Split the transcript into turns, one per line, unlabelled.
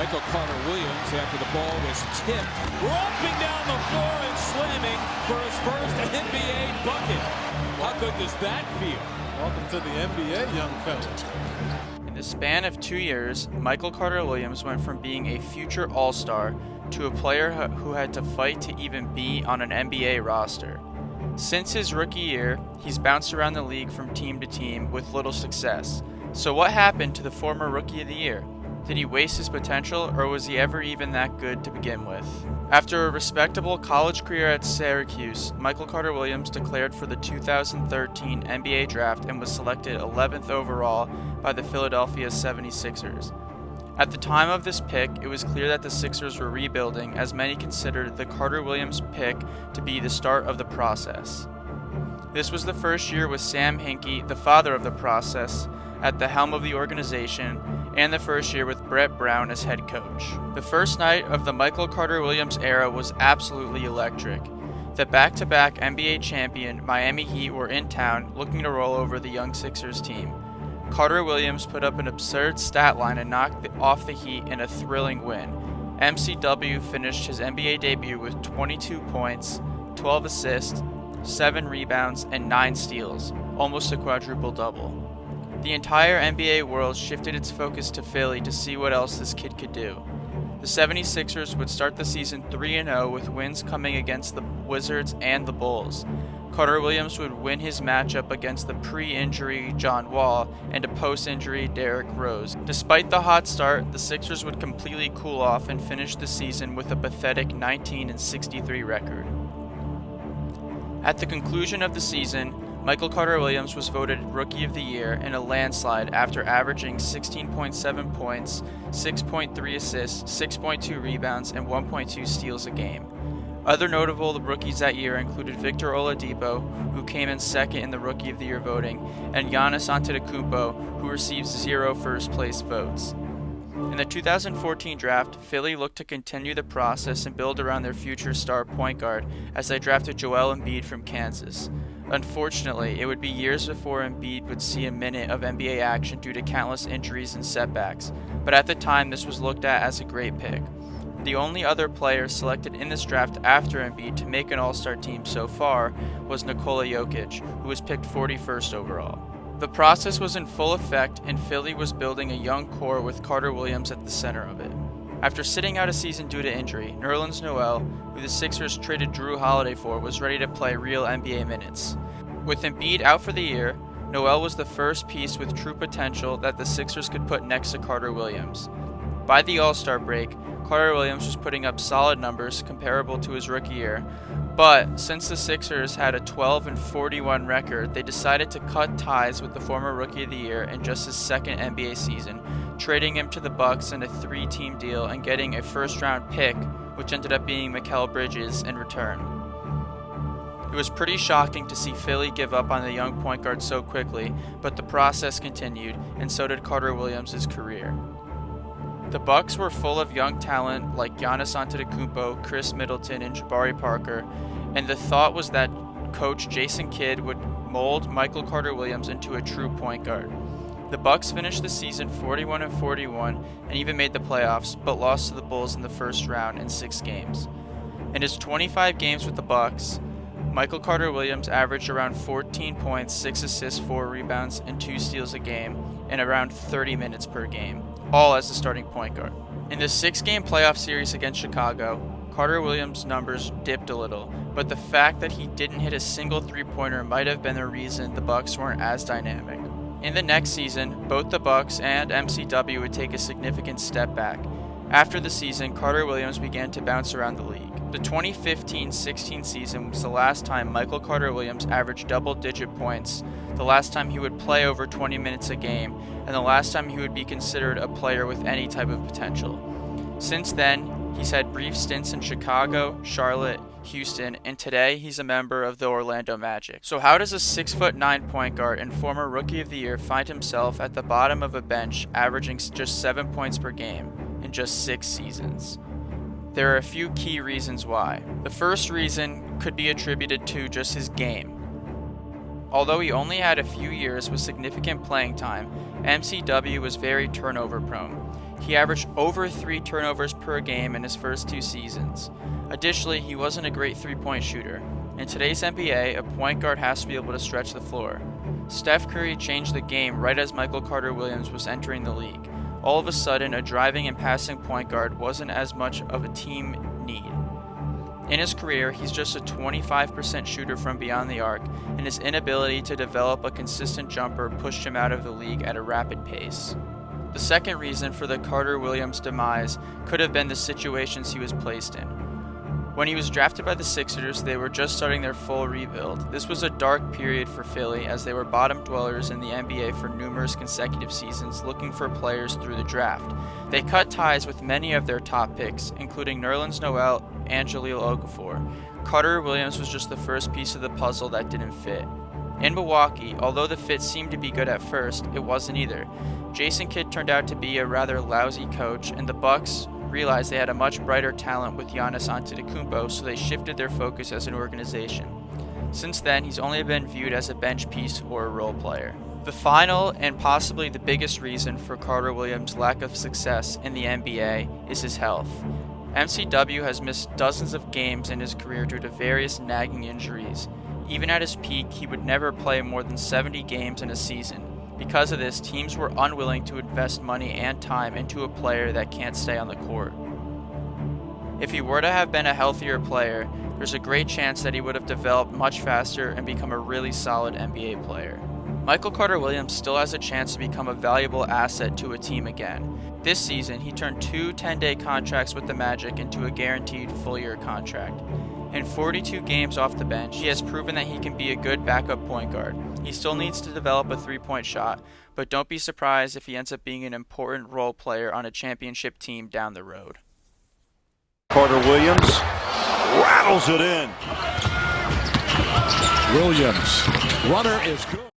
Michael Carter-Williams, after the ball was tipped, romping down the floor and slamming for his first NBA bucket. How good does that feel?
Welcome to the NBA, young fella.
In the span of 2 years, Michael Carter-Williams went from being a future All-Star to a player who had to fight to even be on an NBA roster. Since his rookie year, he's bounced around the league from team to team with little success. So what happened to the former Rookie of the Year? Did he waste his potential, or was he ever even that good to begin with? After a respectable college career at Syracuse, Michael Carter-Williams declared for the 2013 NBA Draft and was selected 11th overall by the Philadelphia 76ers. At the time of this pick, it was clear that the Sixers were rebuilding, as many considered the Carter-Williams pick to be the start of the process. This was the first year with Sam Hinkie, the father of the process, at the helm of the organization, and the first year with Brett Brown as head coach. The first night of the Michael Carter-Williams era was absolutely electric. The back-to-back NBA champion Miami Heat were in town looking to roll over the young Sixers team. Carter-Williams put up an absurd stat line and knocked off the Heat in a thrilling win. MCW finished his NBA debut with 22 points, 12 assists, 7 rebounds, and 9 steals, almost a quadruple-double. The entire NBA world shifted its focus to Philly to see what else this kid could do. The 76ers would start the season 3-0 with wins coming against the Wizards and the Bulls. Carter-Williams would win his matchup against the pre-injury John Wall and a post-injury Derrick Rose. Despite the hot start, the Sixers would completely cool off and finish the season with a pathetic 19-63 record. At the conclusion of the season, Michael Carter-Williams was voted Rookie of the Year in a landslide after averaging 16.7 points, 6.3 assists, 6.2 rebounds, and 1.2 steals a game. Other notable rookies that year included Victor Oladipo, who came in second in the Rookie of the Year voting, and Giannis Antetokounmpo, who received 0 first-place votes. In the 2014 draft, Philly looked to continue the process and build around their future star point guard as they drafted Joel Embiid from Kansas. Unfortunately, it would be years before Embiid would see a minute of NBA action due to countless injuries and setbacks, but at the time this was looked at as a great pick. The only other player selected in this draft after Embiid to make an All-Star team so far was Nikola Jokic, who was picked 41st overall. The process was in full effect, and Philly was building a young core with Carter-Williams at the center of it. After sitting out a season due to injury, Nerlens Noel, who the Sixers traded Drew Holiday for, was ready to play real NBA minutes. With Embiid out for the year, Noel was the first piece with true potential that the Sixers could put next to Carter-Williams. By the All-Star break, Carter-Williams was putting up solid numbers comparable to his rookie year, but since the Sixers had a 12-41 record, they decided to cut ties with the former Rookie of the Year in just his second NBA season, trading him to the Bucks in a 3-team deal and getting a first-round pick, which ended up being Mikal Bridges in return. It was pretty shocking to see Philly give up on the young point guard so quickly, but the process continued, and so did Carter-Williams' career. The Bucks were full of young talent like Giannis Antetokounmpo, Chris Middleton, and Jabari Parker, and the thought was that coach Jason Kidd would mold Michael Carter-Williams into a true point guard. The Bucks finished the season 41-41 and even made the playoffs, but lost to the Bulls in the first round in 6 games. In his 25 games with the Bucks, Michael Carter-Williams averaged around 14 points, 6 assists, 4 rebounds, and 2 steals a game, and around 30 minutes per game, all as the starting point guard. In the 6-game playoff series against Chicago, Carter-Williams' numbers dipped a little, but the fact that he didn't hit a single three-pointer might have been the reason the Bucks weren't as dynamic. In the next season, both the Bucks and MCW would take a significant step back. After the season, Carter-Williams began to bounce around the league. The 2015-16 season was the last time Michael Carter-Williams averaged double-digit points, the last time he would play over 20 minutes a game, and the last time he would be considered a player with any type of potential. Since then, he's had brief stints in Chicago, Charlotte, Houston, and today he's a member of the Orlando Magic. So how does a 6'9" point guard and former Rookie of the Year find himself at the bottom of a bench averaging just 7 points per game in just 6 seasons? There are a few key reasons why. The first reason could be attributed to just his game. Although he only had a few years with significant playing time, MCW was very turnover prone. He averaged over 3 turnovers per game in his first 2 seasons. Additionally, he wasn't a great three-point shooter. In today's NBA, a point guard has to be able to stretch the floor. Steph Curry changed the game right as Michael Carter-Williams was entering the league. All of a sudden, a driving and passing point guard wasn't as much of a team need. In his career, he's just a 25% shooter from beyond the arc, and his inability to develop a consistent jumper pushed him out of the league at a rapid pace. The second reason for the Carter-Williams demise could have been the situations he was placed in. When he was drafted by the Sixers, they were just starting their full rebuild. This was a dark period for Philly as they were bottom dwellers in the NBA for numerous consecutive seasons, looking for players through the draft. They cut ties with many of their top picks, including Nerlens Noel and Jahlil Okafor. Carter-Williams was just the first piece of the puzzle that didn't fit. In Milwaukee, although the fit seemed to be good at first, it wasn't either. Jason Kidd turned out to be a rather lousy coach, and the Bucks realized they had a much brighter talent with Giannis Antetokounmpo, so they shifted their focus as an organization. Since then, he's only been viewed as a bench piece or a role player. The final and possibly the biggest reason for Carter-Williams' lack of success in the NBA is his health. MCW has missed dozens of games in his career due to various nagging injuries. Even at his peak, he would never play more than 70 games in a season. Because of this, teams were unwilling to invest money and time into a player that can't stay on the court. If he were to have been a healthier player, there's a great chance that he would have developed much faster and become a really solid NBA player. Michael Carter-Williams still has a chance to become a valuable asset to a team again. This season, he turned 2 10-day contracts with the Magic into a guaranteed full-year contract. In 42 games off the bench, he has proven that he can be a good backup point guard. He still needs to develop a three-point shot, but don't be surprised if he ends up being an important role player on a championship team down the road.
Carter-Williams rattles it in.
Williams, runner is good.